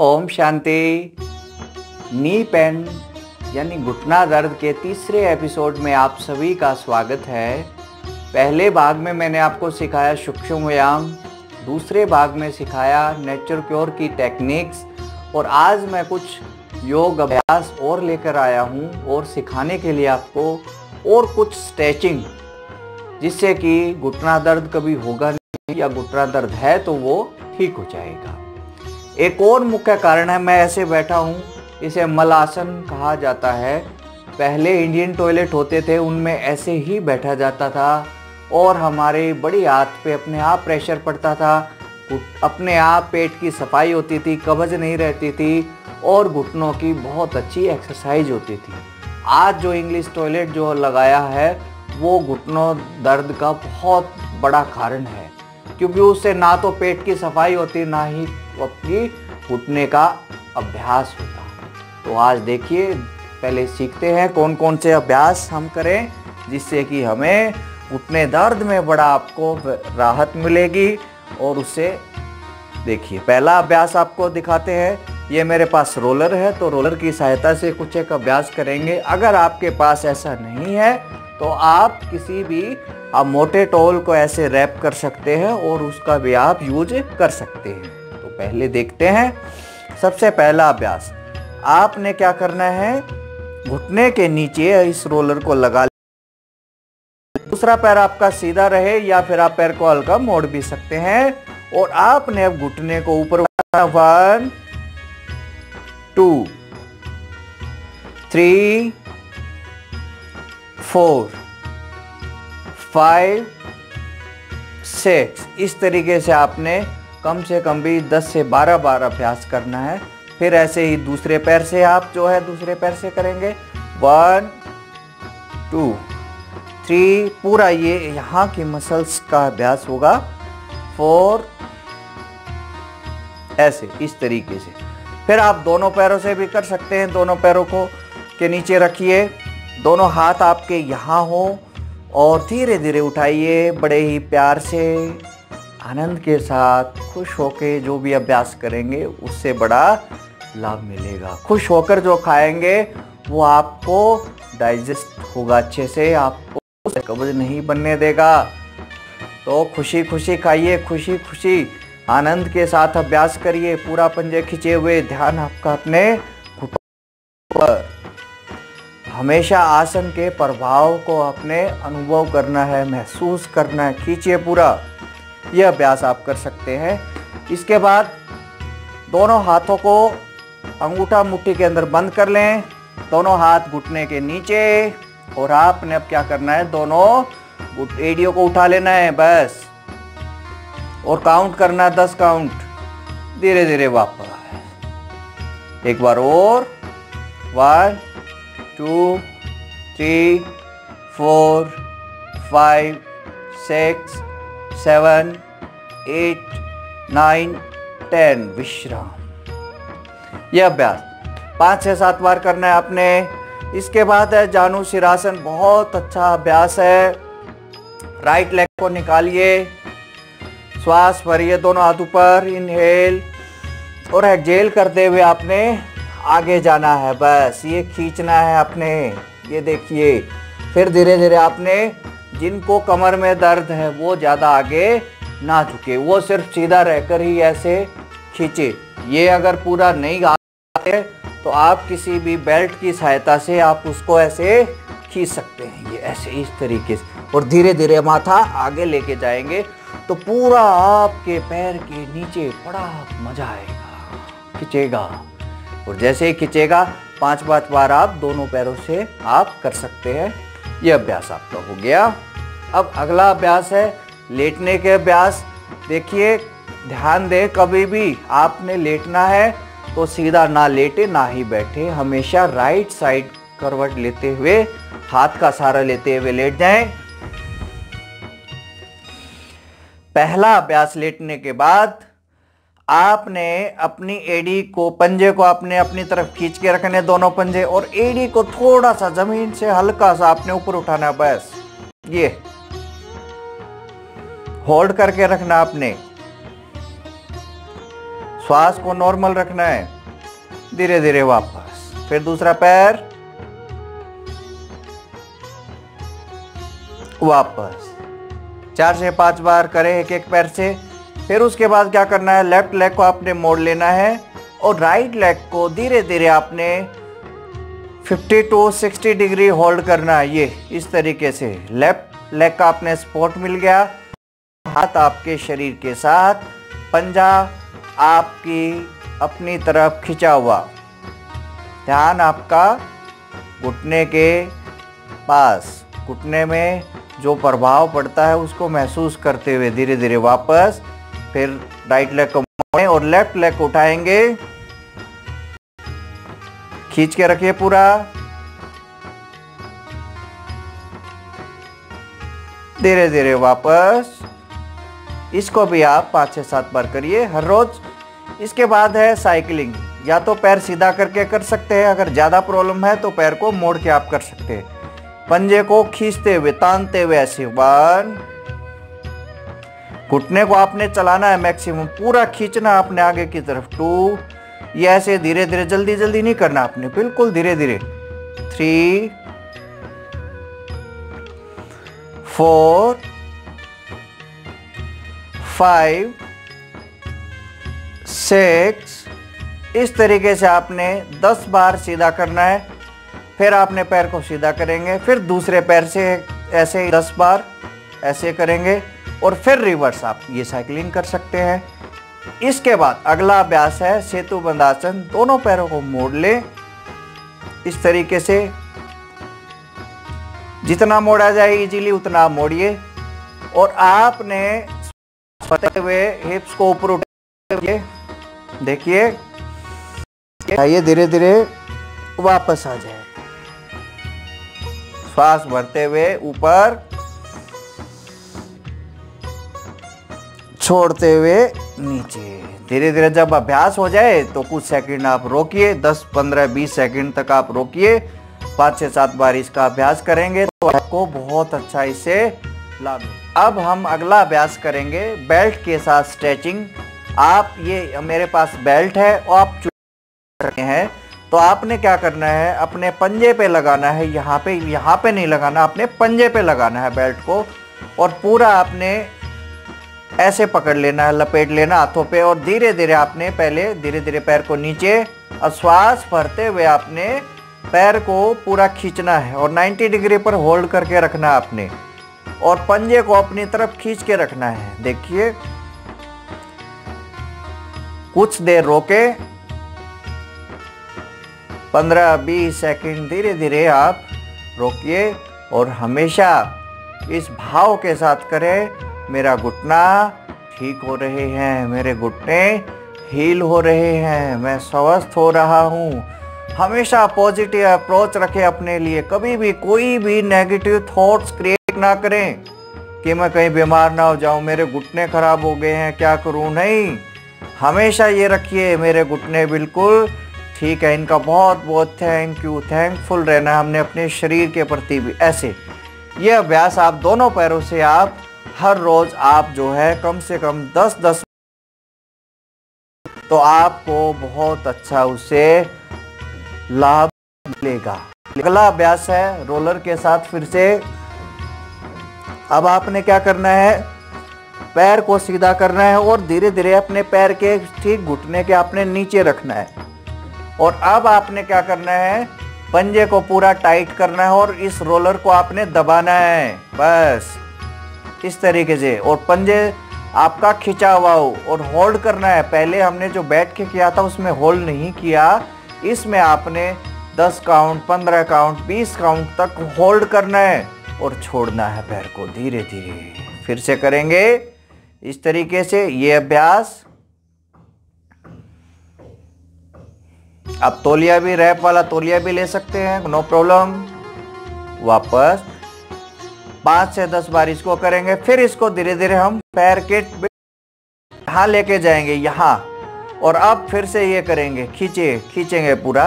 Om Shanti. Knee pain यानी घुटना दर्द के तीसरे एपिसोड में आप सभी का स्वागत है। पहले भाग में मैंने आपको सिखाया सूक्ष्म व्यायाम, दूसरे भाग में सिखाया नेचर क्योर की टेक्निक्स और आज मैं कुछ योग अभ्यास और लेकर आया हूँ और सिखाने के लिए आपको और कुछ स्ट्रेचिंग, जिससे कि घुटना दर्द कभी होगा नहीं या घुटना दर्द है तो वो ठीक हो जाएगा। एक और मुख्य कारण है मैं ऐसे बैठा हूँ, इसे मलासन कहा जाता है। पहले इंडियन टॉयलेट होते थे, उनमें ऐसे ही बैठा जाता था और हमारे बड़ी हाथ पे अपने आप प्रेशर पड़ता था, अपने आप पेट की सफाई होती थी, कब्ज नहीं रहती थी और घुटनों की बहुत अच्छी एक्सरसाइज होती थी। आज जो इंग्लिश टॉयलेट जो लगाया है वो घुटनों दर्द का बहुत बड़ा कारण है, क्योंकि उससे ना तो पेट की सफाई होती ना ही अपनी घुटने का अभ्यास होता। तो आज देखिए, पहले सीखते हैं कौन कौन से अभ्यास हम करें जिससे कि हमें घुटने दर्द में बड़ा आपको राहत मिलेगी। और उससे देखिए, पहला अभ्यास आपको दिखाते हैं। ये मेरे पास रोलर है, तो रोलर की सहायता से कुछ एक अभ्यास करेंगे। अगर आपके पास ऐसा नहीं है तो आप किसी भी मोटे टॉवल को ऐसे रैप कर सकते हैं और उसका भी आप यूज कर सकते हैं। तो पहले देखते हैं। सबसे पहला अभ्यास, आपने क्या करना है, घुटने के नीचे इस रोलर को लगा, दूसरा पैर आपका सीधा रहे या फिर आप पैर को हल्का मोड़ भी सकते हैं और आपने अब घुटने को ऊपर 1 2 3 4 5 6 इस तरीके से आपने कम से कम भी 10 से 12 बार अभ्यास करना है। फिर ऐसे ही दूसरे पैर से आप जो है दूसरे पैर से करेंगे 1 2 3, पूरा ये यहाँ की मसल्स का अभ्यास होगा। 4 ऐसे इस तरीके से। फिर आप दोनों पैरों से भी कर सकते हैं। दोनों पैरों को के नीचे रखिए, दोनों हाथ आपके यहाँ हो और धीरे धीरे उठाइए, बड़े ही प्यार से, आनंद के साथ, खुश होके जो भी अभ्यास करेंगे उससे बड़ा लाभ मिलेगा। खुश होकर जो खाएंगे वो आपको डाइजेस्ट होगा अच्छे से, आपको कब्ज नहीं बनने देगा। तो खुशी खुशी खाइए, खुशी खुशी आनंद के साथ अभ्यास करिए। पूरा पंजे खींचे हुए, ध्यान आपका अपने घुटनों पर। हमेशा आसन के प्रभाव को अपने अनुभव करना है, महसूस करना है। खींचिए पूरा। यह अभ्यास आप कर सकते हैं। इसके बाद दोनों हाथों को अंगूठा मुट्ठी के अंदर बंद कर लें, दोनों हाथ घुटने के नीचे, और आपने अब क्या करना है, दोनों एड़ियों को उठा लेना है बस, और काउंट करना है 10 काउंट। धीरे धीरे वापस एक बार और 1 2 3 4 5 6 7 8 9 10। विश्राम। यह अभ्यास 5 से 7 बार करना है आपने। इसके बाद है जानु सिरासन। बहुत अच्छा अभ्यास है। राइट लेग को निकालिए, श्वास भरिए दोनों हाथों पर, इनहेल और एक्सहेल करते हुए आपने आगे जाना है। बस ये खींचना है आपने, ये देखिए। फिर धीरे धीरे आपने, जिनको कमर में दर्द है वो ज़्यादा आगे ना झुके, वो सिर्फ सीधा रहकर ही ऐसे खींचे। ये अगर पूरा नहीं आते तो आप किसी भी बेल्ट की सहायता से आप उसको ऐसे खींच सकते हैं, ये ऐसे इस तरीके से। और धीरे धीरे माथा आगे लेके जाएंगे तो पूरा आपके पैर के नीचे बड़ा मजा आएगा, खींचेगा। और जैसे ही खींचेगा 5-5 बार आप दोनों पैरों से आप कर सकते हैं। यह अभ्यास आपका हो गया। अब अगला अभ्यास है लेटने के अभ्यास। देखिए, ध्यान दें, कभी भी आपने लेटना है तो सीधा ना लेटे ना ही बैठे, हमेशा राइट साइड करवट लेते हुए, हाथ का सहारा लेते हुए लेट जाएं। पहला अभ्यास लेटने के बाद आपने अपनी एड़ी को, पंजे को आपने अपनी तरफ खींच के रखने, दोनों पंजे, और एड़ी को थोड़ा सा जमीन से हल्का सा आपने ऊपर उठाना। बस ये होल्ड करके रखना आपने। श्वास को नॉर्मल रखना है। धीरे धीरे वापस। फिर दूसरा पैर, वापस। 4 से 5 बार करें एक एक पैर से। फिर उसके बाद क्या करना है, लेफ्ट लेग को आपने मोड़ लेना है और राइट लेग को धीरे धीरे आपने 50 to 60 डिग्री होल्ड करना है। ये इस तरीके से लेफ्ट लेग का आपने सपोर्ट मिल गया। हाथ आपके शरीर के साथ, पंजा आपकी अपनी तरफ खिंचा हुआ, ध्यान आपका घुटने के पास। घुटने में जो प्रभाव पड़ता है उसको महसूस करते हुए धीरे धीरे वापस। फिर राइट लेग को मोड़ें और लेफ्ट लेग को उठाएंगे, खींच के रखिए पूरा। धीरे धीरे वापस। इसको भी आप 5 से 7 बार करिए हर रोज। इसके बाद है साइकिलिंग। या तो पैर सीधा करके कर सकते हैं, अगर ज़्यादा प्रॉब्लम है तो पैर को मोड़ के आप कर सकते हैं। पंजे को खींचते हुए, तानते हुए ऐसे 1। घुटने को आपने चलाना है मैक्सिमम, पूरा खींचना आपने आगे की तरफ 2। ये ऐसे धीरे धीरे, जल्दी जल्दी नहीं करना आपने, बिल्कुल धीरे धीरे। 3 4 5 6। इस तरीके से आपने 10 बार सीधा करना है। फिर आपने पैर को सीधा करेंगे, फिर दूसरे पैर से ऐसे 10 बार ऐसे करेंगे और फिर रिवर्स आप ये साइकिलिंग कर सकते हैं। इसके बाद अगला अभ्यास है सेतु बंधासन। दोनों पैरों को मोड़ लें इस तरीके से, जितना मोड़ा जाए इजीली उतना मोड़िए। और आपने फटे हुए हिप्स को ऊपर उठाइए, देखिए आइए धीरे धीरे वापस आ जाए। श्वास भरते हुए ऊपर, छोड़ते हुए नीचे। धीरे धीरे जब अभ्यास हो जाए तो कुछ सेकंड आप रोकिए, 10 15 20 सेकंड तक आप रोकिए। 5 से 7 बार इसका अभ्यास करेंगे तो आपको बहुत अच्छा इससे लाभ। अब हम अगला अभ्यास करेंगे बेल्ट के साथ स्ट्रेचिंग। आप ये मेरे पास बेल्ट है और आप रखे हैं तो आपने क्या करना है, अपने पंजे पे लगाना है। यहाँ पे नहीं लगाना, अपने पंजे पे लगाना है बेल्ट को और पूरा आपने ऐसे पकड़ लेना है, लपेट लेना हाथों पे। और धीरे धीरे आपने पहले धीरे धीरे पैर को नीचे और श्वास भरते हुए आपने पैर को पूरा खींचना है और 90 डिग्री पर होल्ड करके रखना है आपने। और पंजे को अपनी तरफ खींच के रखना है। देखिए कुछ देर रोके, 15-20 सेकंड धीरे धीरे आप रोकिए और हमेशा इस भाव के साथ करें, मेरा घुटना ठीक हो रहे हैं, मेरे घुटने हील हो रहे हैं, मैं स्वस्थ हो रहा हूँ। हमेशा पॉजिटिव अप्रोच रखें अपने लिए। कभी भी कोई भी नेगेटिव थॉट्स क्रिएट ना करें कि मैं कहीं बीमार ना हो जाऊं, मेरे घुटने खराब हो गए हैं, क्या करूं। नहीं, हमेशा ये रखिए मेरे घुटने बिल्कुल ठीक है। इनका बहुत बहुत थैंक यू, थैंकफुल रहना हमने अपने शरीर के प्रति भी। ऐसे ये अभ्यास आप दोनों पैरों से आप हर रोज आप जो है कम से कम 10-10 तो आपको बहुत अच्छा उससे लाभ मिलेगा। अगला अभ्यास है रोलर के साथ फिर से। अब आपने क्या करना है, पैर को सीधा करना है और धीरे धीरे अपने पैर के ठीक घुटने के आपने नीचे रखना है। और अब आपने क्या करना है, पंजे को पूरा टाइट करना है और इस रोलर को आपने दबाना है, बस इस तरीके से। और पंजे आपका खिंचा हुआ हो और होल्ड करना है। पहले हमने जो बैठ के किया था उसमें होल्ड नहीं किया, इसमें आपने 10 काउंट, 15 काउंट, 20 काउंट तक होल्ड करना है और छोड़ना है पैर को धीरे धीरे। फिर से करेंगे इस तरीके से ये अभ्यास। आप तौलिया भी, रैप वाला तौलिया भी ले सकते हैं, नो प्रॉब्लम। वापस 5 से 10 बार इसको करेंगे। फिर इसको धीरे धीरे हम पैर के यहाँ लेके जाएंगे, यहाँ। और अब फिर से ये करेंगे, खींचेंगे पूरा,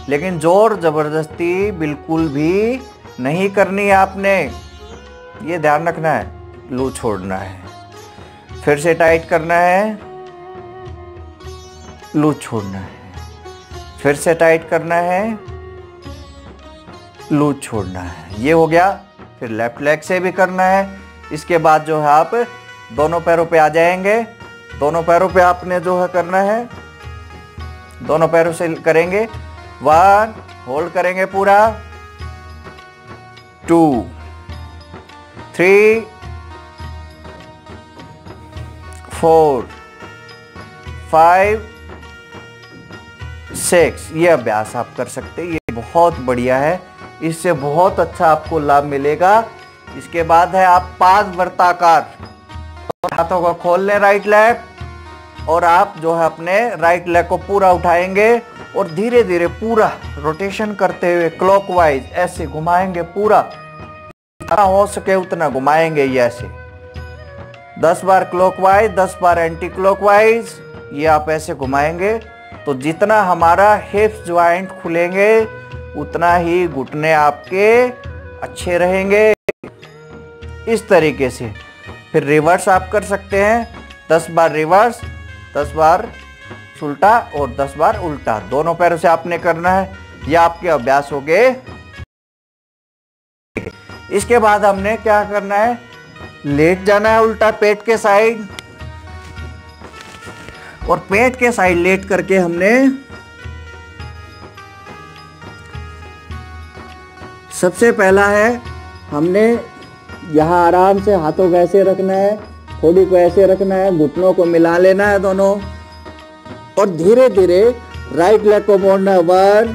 लेकिन जोर जबरदस्ती बिल्कुल भी नहीं करनी है आपने, ये ध्यान रखना है। लूज छोड़ना है, फिर से टाइट करना है लूज छोड़ना है, फिर से टाइट करना है, लूज छोड़ना है। ये हो गया। फिर लेफ्ट लेग से भी करना है। इसके बाद जो है आप दोनों पैरों पे आ जाएंगे। दोनों पैरों पे आपने जो है करना है, दोनों पैरों से करेंगे। 1, होल्ड करेंगे पूरा, 2, 3, 4, 5, 6। ये अभ्यास आप कर सकते हैं। ये बहुत बढ़िया है, इससे बहुत अच्छा आपको लाभ मिलेगा। इसके बाद है आप पाद वर्ताकार। हाथों को खोल लें राइट लेग, और आप जो है अपने राइट लेग को पूरा उठाएंगे और धीरे धीरे पूरा रोटेशन करते हुए क्लॉकवाइज ऐसे घुमाएंगे। पूरा जितना हो सके उतना घुमाएंगे। ये ऐसे 10 बार क्लॉकवाइज, 10 बार एंटी क्लॉकवाइज। ये आप ऐसे घुमाएंगे तो जितना हमारा हिप्स ज्वाइंट खुलेंगे उतना ही घुटने आपके अच्छे रहेंगे। इस तरीके से फिर रिवर्स आप कर सकते हैं। 10 बार रिवर्स, 10 बार उल्टा और 10 बार उल्टा। दोनों पैरों से आपने करना है। ये आपके अभ्यास हो गए। इसके बाद हमने क्या करना है, लेट जाना है उल्टा पेट के साइड, और पेट के साइड लेट करके हमने सबसे पहला है, हमने यहाँ आराम से हाथों को ऐसे रखना है, थोड़ी को ऐसे रखना है, घुटनों को मिला लेना है दोनों, और धीरे धीरे राइट लेग को मोड़ना है। 1,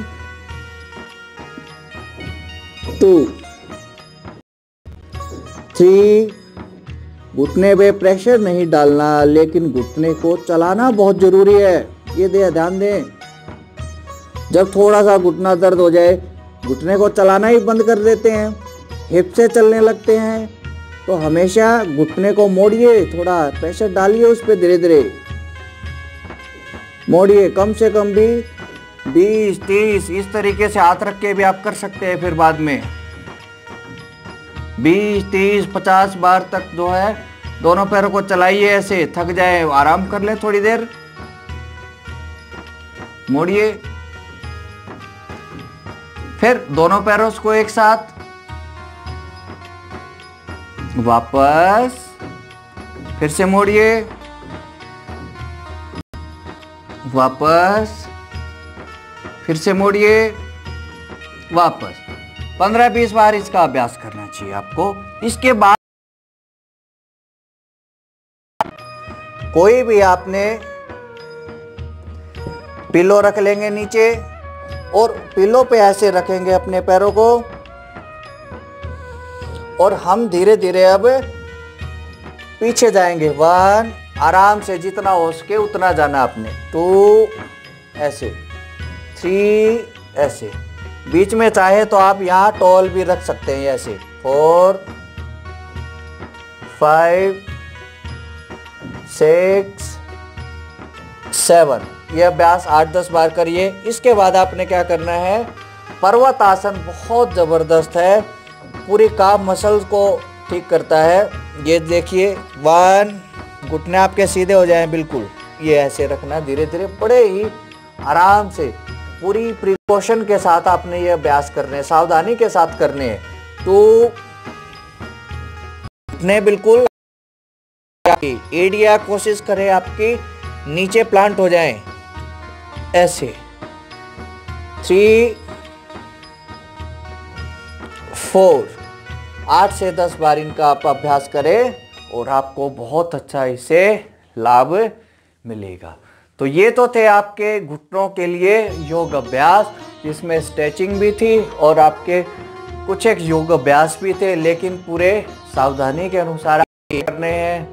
2, 3। घुटने पे प्रेशर नहीं डालना, लेकिन घुटने को चलाना बहुत जरूरी है। ये ध्यान दें, जब थोड़ा सा घुटना दर्द हो जाए घुटने को चलाना ही बंद कर देते हैं, हिप से चलने लगते हैं। तो हमेशा घुटने को मोड़िए, थोड़ा प्रेशर डालिए उस पर, धीरे धीरे मोड़िए। कम से कम भी 20, 30 इस तरीके से हाथ रख के भी आप कर सकते हैं। फिर बाद में 20, 30, 50 बार तक जो है दोनों पैरों को चलाइए। ऐसे थक जाए आराम कर ले थोड़ी देर, मोड़िए। फिर दोनों पैरों को एक साथ वापस, फिर से मोड़िए, वापस, फिर से मोड़िए, वापस। 15-20 बार इसका अभ्यास करना चाहिए आपको। इसके बाद कोई भी आपने पिलो रख लेंगे नीचे, और पिलो पे ऐसे रखेंगे अपने पैरों को, और हम धीरे धीरे अब पीछे जाएंगे। 1, आराम से जितना हो सके उतना जाना आपने। 2, ऐसे, 3, ऐसे। बीच में चाहे तो आप यहाँ टॉल भी रख सकते हैं ऐसे। 4, 5, 6, 7। ये अभ्यास 8-10 बार करिए। इसके बाद आपने क्या करना है, पर्वत आसन बहुत ज़बरदस्त है, पूरी काफ मसल्स को ठीक करता है। ये देखिए, 1, घुटने आपके सीधे हो जाएं बिल्कुल। ये ऐसे रखना, धीरे धीरे बड़े ही आराम से, पूरी प्रिकॉशन के साथ आपने ये अभ्यास करने, सावधानी के साथ करने। तो घुटने बिल्कुल एडिया कोशिश करें आपकी नीचे प्लांट हो जाएं, ऐसे। 3, 4, 8 से 10 बार इनका आप अभ्यास करें और आपको बहुत अच्छा इससे लाभ मिलेगा। तो ये तो थे आपके घुटनों के लिए योग अभ्यास, जिसमें स्ट्रेचिंग भी थी और आपके कुछ एक योग अभ्यास भी थे, लेकिन पूरे सावधानी के अनुसार करने हैं,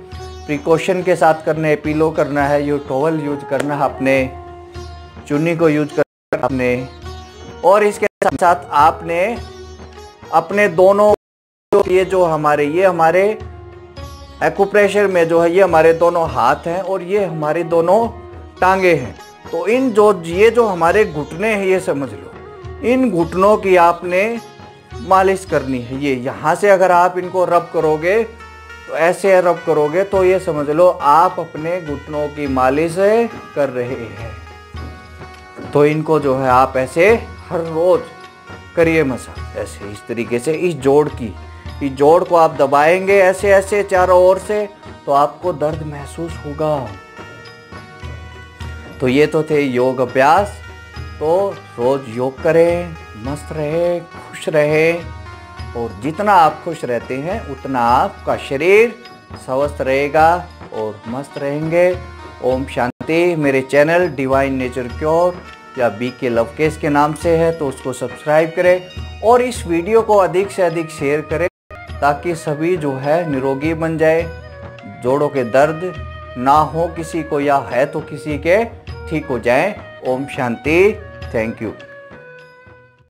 प्रिकॉशन के साथ करने हैं। पिलो करना है, ये टॉवल यूज करना है आपने, चुन्नी को यूज करना है आपने, और इसके साथ साथ आपने अपने दोनों, ये जो हमारे एक्यूप्रेशर में जो है, ये हमारे दोनों हाथ हैं और ये हमारी दोनों टांगे हैं। तो ये जो हमारे घुटने हैं, ये समझ लो, इन घुटनों की आपने मालिश करनी है। ये यहाँ से अगर आप इनको रब करोगे, तो ऐसे रब करोगे, तो ये समझ लो आप अपने घुटनों की मालिश कर रहे हैं। तो इनको जो है आप ऐसे हर रोज करिए मसाज, ऐसे इस तरीके से इस जोड़ को आप दबाएंगे ऐसे ऐसे चारों ओर से, तो आपको दर्द महसूस होगा। तो ये तो थे योग अभ्यास। तो रोज योग करें, मस्त रहे, खुश रहे, और जितना आप खुश रहते हैं उतना आपका शरीर स्वस्थ रहेगा और मस्त रहेंगे। ओम शांति। मेरे चैनल डिवाइन नेचर क्योर या BK लवकेश के नाम से है, तो उसको सब्सक्राइब करें और इस वीडियो को अधिक से अधिक शेयर करें, ताकि सभी जो है निरोगी बन जाए, जोड़ों के दर्द ना हो किसी को, या है तो किसी के ठीक हो जाए। ओम शांति। Thank you.